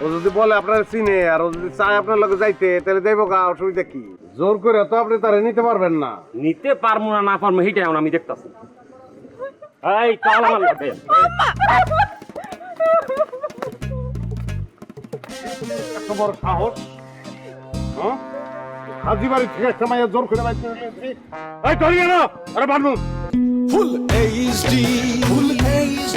ও যদি বলে আপনার চিনে আর ও যদি চায় আপনার লগে যাইতে তাহলে যাইব গা, অসুবিধা কি? জোর করে তো আপনি তারে নিতে পারবেন না। নিতে পারবো না পারবো সেইটাই এখন আমি দেখতাছি। এই চল আমার লগে। এত বড় সাহস, হ্যাঁ? হাজি বাড়ি থেকে একটা মাইয়া জোর করে বাইতে নিয়েছি। এই ধরিয়ে না, আরে Banu. Full HD, Full HD.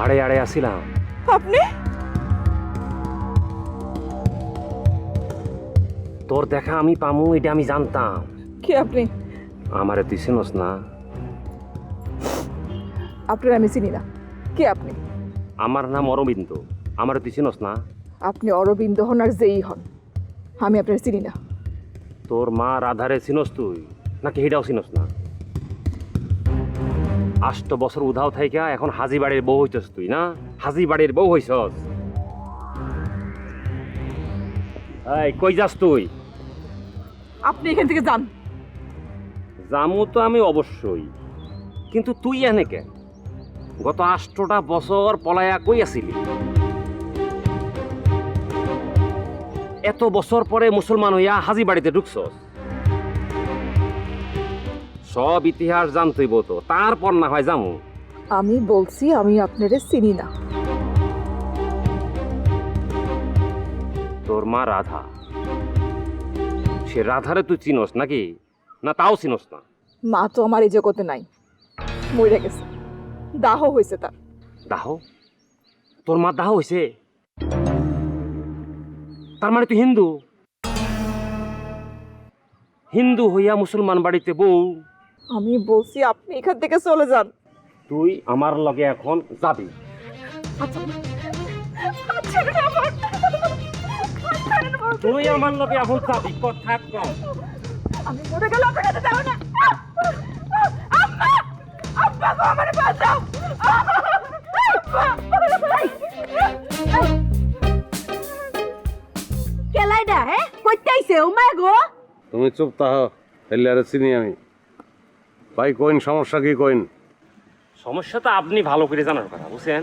আড়ে আড়ে আসিলাম। আপনি তোর দেখা আমি পামু এটা আমি জানতাম। কে? আপনি? আমারে তুই চিনস না? আপনার আমি চিনি না। কে আপনি? আমার নাম অরবিন্দ। আমারে তুই চিনস না? আপনি অরবিন্দ হন আর যেই হন, আমি আপনার চিনি না। তোর মা রাধারে চিনস তুই নাকি সেটাও চিনস না? 8 বছর উধাও থাইকা এখন হাজি বাড়ির বউ হইছস তুই না? হাজি বাড়ির বউ হইছস। এই কই যাস তুই? আপনি এখান থেকে যান। জামু তো আমি অবশ্যই, কিন্তু তুই এনে কেন? গত 8টা বছর পলায়া কই আছিলি? এত বছর পরে মুসলমান হইয়া হাজি বাড়িতে ঢুকছস। সব ইতিহাস জানতেইব তো, তারপর না হয় জামু। আমি বলছি আমি আপনারে চিনি না। তোর মা রাধা, সে রাধারে তুই চিনস নাকি? না তাও চিনস না? মা তো আমার এই জগতে নাই, মরে গেছে। দাহ হয়েছে তার। দাহ? তোর মা দাহ হইছে? তার মানে তুই হিন্দু? হিন্দু হইয়া মুসলমান বাড়িতে বউ? আমি বলছি আপনি এখান থেকে চলে যান। তুই আমার লগে এখন যাবি। তুই আমার লগে এখন যাবি, কথা কম। আমি মরে গেলে আপনার কাছে যাবো না। আম্মা! আব্বা গো, আমারে বাঁচাও! কেলাইডা হে কইতে আইছে ও মা গো? তুমি চুপ তাহ, তাহলে আরে চিনি আমি। ভাই কইন, সমস্যা কি কইন? সমস্যা তো আপনি ভালো করে জানার কথা, বুঝছেন?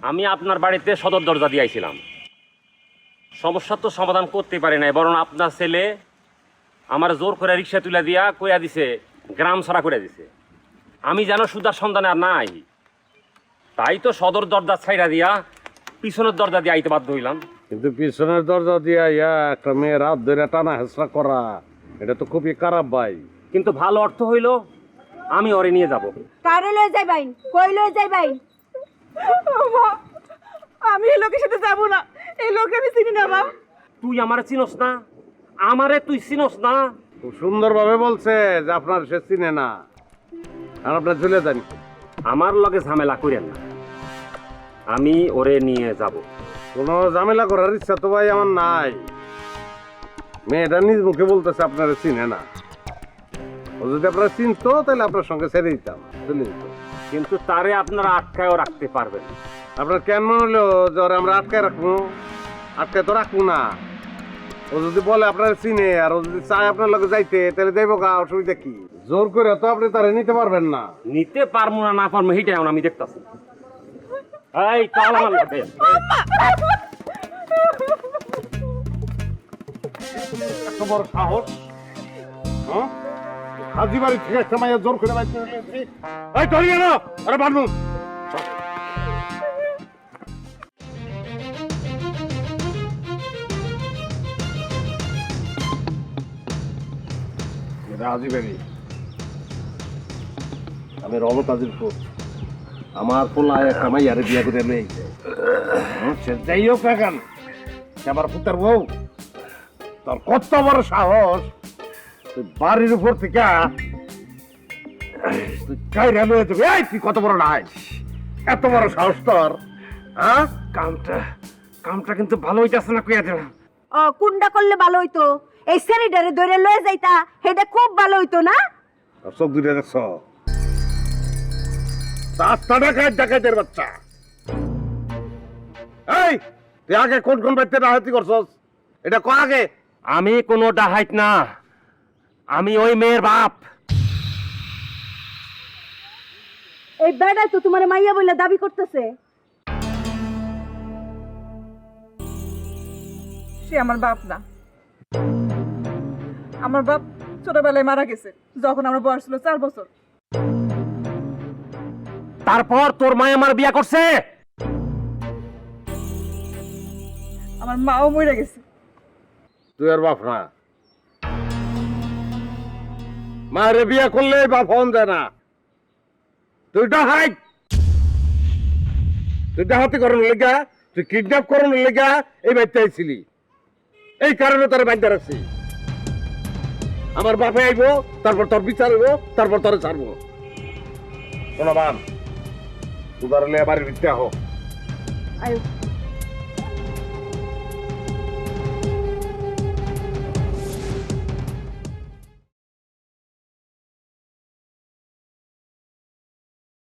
আমি আপনার বাড়িতে সদর দরজা দিয়ে আইছিলাম। সমস্যা তো সমাধান করতে পারি নাই, বরং আপনার ছেলে আমার জোর করে রিক্সা তুলে দিয়া কইয়া দিছে, গ্রাম ছড়া করে দিছে। আমি যেন সুদার সন্ধানে আর নাই, তাই তো সদর দরজা ছাইড়া দিয়া পিছনের দরজা দিয়ে আইতে বাধ্য হইলাম। কিন্তু পিছনের দরজা দিয়া ইয়া একটা মেয়ের হাত ধরে টানা হেঁচড়া করা, এটা তো খুবই খারাপ ভাই। কিন্তু ভালো অর্থ হইল আমি ওরে নিয়ে যাব। কারে লই যাইবাইন? কই লই যাইবাইন? মা, আমি এই লোকের সাথে যাবো না। এই লোক আমি চিনি না মা। তুই আমারে চিনস না? আমারে তুই চিনস না? খুব সুন্দরভাবে বলছে যে আপনার সে চিনে না, আর আপনার চলে যান। আমার লগে ঝামেলা করেন না, আমি ওরে নিয়ে যাব। কোনো ঝামেলা করার ইচ্ছা তো ভাই আমার নাই। মেয়েটা নিজ মুখে বলতেছে আপনারা চিনে না। ও যদি আপনারা চিনতো তাহলে আপনার সঙ্গে ছেড়ে দিতাম, চলে যেত। কিন্তু তারে আপনারা আটকায়ও রাখতে পারবেন। আপনার কেন মনে হলো যে ওরে আমরা আটকায় রাখবো? আটকায় তো রাখবো না। ও যদি বলে আপনারা চিনে আর ও যদি চায় আপনার লগে যাইতে তাহলে যাইব গা, অসুবিধা কি? জোর করে তো আপনি তারে নিতে পারবেন না। নিতে পারবো না পারবো সেইটাই এখন আমি দেখতাছি। এই চল আমার লগে। এত বড় সাহস, হ্যাঁ? হাজি বাড়ি থেকে একটা মাইয়া জোর করে বাইতে নিয়েছি। এই ধরিয়ে না, আরে বানু। হাজি বাড়ি, আমি রবত আজির ফুল। আমার পোলায় একটা মাইয়ারে বিয়া করে নেই, সে যাই হোক না কেন, সে আমার পুতার বউ। তোর কত বড় সাহস, তুই বাড়ির উপর থেকে তুই কাইরা লয়ে যাবি? এই তুই কত বড় নাই, এত বড় সাহস তোর, হ্যাঁ? কামটা কিন্তু ভালো হইতাছে না, কইয়া দিলাম। ও কুন্ডা করলে ভালো হইতো। এই সেরিডারে ধরে লয়ে যাইতা, হেডা খুব ভালো হইতো না? আর চোখ দুইটা দেখছ, রাস্তাটা খায় ডাকাইতের বাচ্চা। এই তুই আগে কোন বাড়িতে ডাকাতি করছস এটা ক আগে। আমি কোনো ডাহাইত না, আমি ওই মেয়ের বাপ। এই বেড়াই তো তোমার মাইয়া বলে দাবি করতেছে। সে আমার বাপ না, আমার বাপ ছোটবেলায় মারা গেছে যখন আমার বয়স ছিল 4 বছর। তারপর তোর মায় আমার বিয়া করছে। আমার মাও মরে গেছে। তুই আর বাপ না, মায়ের বিয়ে করলে বাপ হন যায় না। তুই ডাহাতি করানোর লেগা, তুই কিডন্যাপ করানোর লেগা এই বাড়িতে আইছিলি, এই কারণে তোর বাড়িতে রাখছি। আমার বাপে আইবো, তারপর তোর বিচার হইব, তারপর তোরে ছাড়বো। শোনা বান, তুদার লে বাড়ির ভিতরে হোক। আয়ো